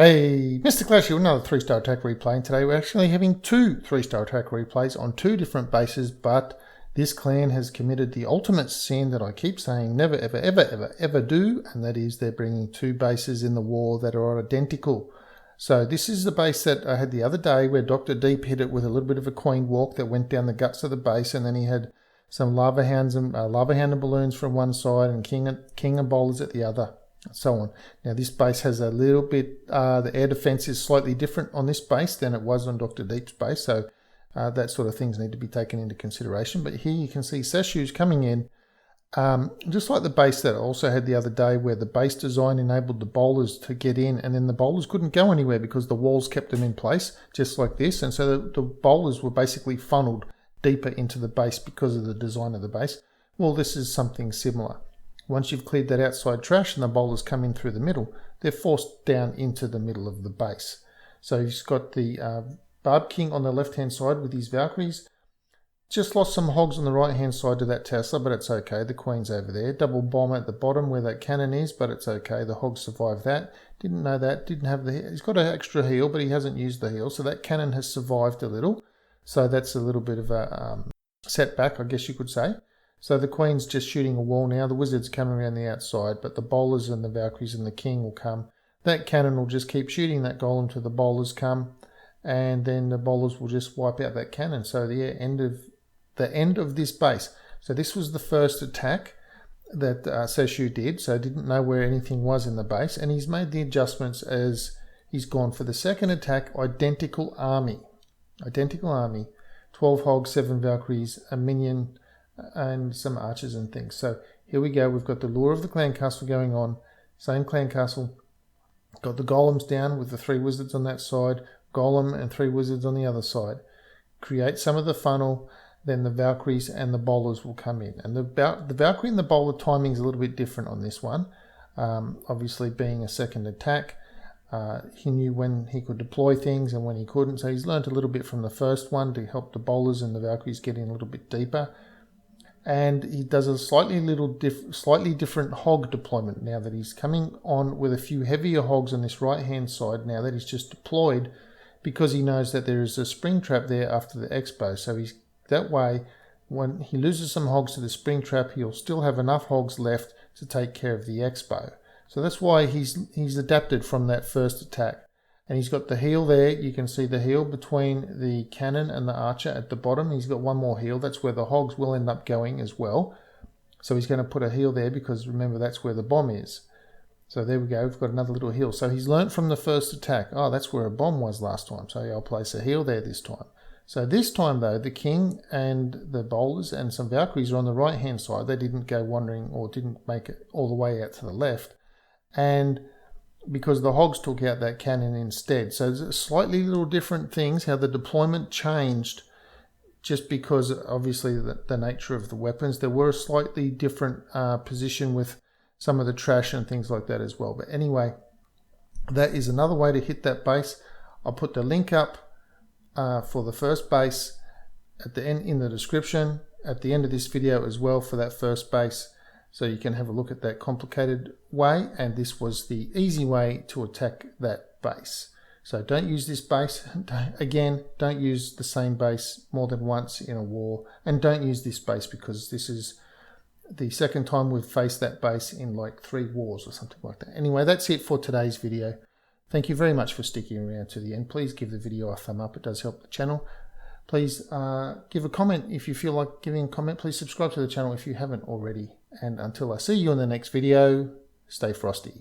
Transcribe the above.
Hey, MisterClash here with another 3-star attack replay, and today we're actually having two 3-star attack replays on two different bases, but this clan has committed the ultimate sin that I keep saying never ever do, and that is they're bringing two bases in the war that are identical. So this is the base that I had the other day where Dr. Deep hit it with a little bit of a queen walk that went down the guts of the base, and then he had some lava hounds and balloons from one side and king and bowlers at the other. So on. Now this base has a little bit, the air defense is slightly different on this base than it was on Dr. Deep's base, so that sort of things need to be taken into consideration. But here you can see Seshu's coming in, just like the base that I also had the other day where the base design enabled the bowlers to get in and then the bowlers couldn't go anywhere because the walls kept them in place, just like this. And so the bowlers were basically funneled deeper into the base because of the design of the base. Well, this is something similar. Once you've cleared that outside trash and the bowlers come in through the middle, they're forced down into the middle of the base. So he's got the Barb King on the left-hand side with his Valkyries. Just lost some hogs on the right-hand side to that Tesla, but it's okay. The Queen's over there. Double bomb at the bottom where that cannon is, but it's okay. The hogs survived that. Didn't know that. Didn't have the... He's got an extra heal, but he hasn't used the heal. So that cannon has survived a little. So that's a little bit of a setback, I guess you could say. So the Queen's just shooting a wall now. The Wizard's coming around the outside, but the bowlers and the Valkyries and the King will come. That cannon will just keep shooting that golem till the bowlers come, and then the bowlers will just wipe out that cannon. So the end of this base. So this was the first attack that Seshu did, so didn't know where anything was in the base, and he's made the adjustments as he's gone for the second attack. Identical army. 12 hogs, 7 Valkyries, a minion, and some archers and things. So here we go. We've got the lure of the clan castle going on. Same clan castle. Got the golems down with the 3 wizards on that side. Golem and 3 wizards on the other side. Create some of the funnel. Then the Valkyries and the bowlers will come in. And the Valkyrie and the bowler timing is a little bit different on this one. Obviously being a second attack. He knew when he could deploy things and when he couldn't. So he's learned a little bit from the first one to help the bowlers and the Valkyries get in a little bit deeper. And he does a slightly different hog deployment now that he's coming on with a few heavier hogs on this right hand side now that he's just deployed, because he knows that there is a spring trap there after the expo. So he's that way, when he loses some hogs to the spring trap, he'll still have enough hogs left to take care of the expo. So that's why he's adapted from that first attack. And he's got the heal there. You can see the heal between the cannon and the archer at the bottom. He's got one more heal. That's where the hogs will end up going as well. So he's going to put a heal there because remember that's where the bomb is. So there we go. We've got another little heal. So he's learnt from the first attack. Oh, that's where a bomb was last time. So I'll place a heal there this time. So this time though, the King and the bowlers and some Valkyries are on the right hand side. They didn't go wandering or didn't make it all the way out to the left. And because the hogs took out that cannon instead. So it's slightly little different things, how the deployment changed just because obviously the nature of the weapons. There were a slightly different position with some of the trash and things like that as well. But anyway, that is another way to hit that base. I'll put the link up for the first base at the end in the description at the end of this video as well for that first base. So you can have a look at that complicated way, and this was the easy way to attack that base. So don't use this base. Again, don't use the same base more than once in a war, and don't use this base because this is the second time we've faced that base in like 3 wars or something like that. Anyway, that's it for today's video. Thank you very much for sticking around to the end. Please give the video a thumb up. It does help the channel. Please give a comment if you feel like giving a comment. Please subscribe to the channel if you haven't already. And until I see you in the next video, stay frosty.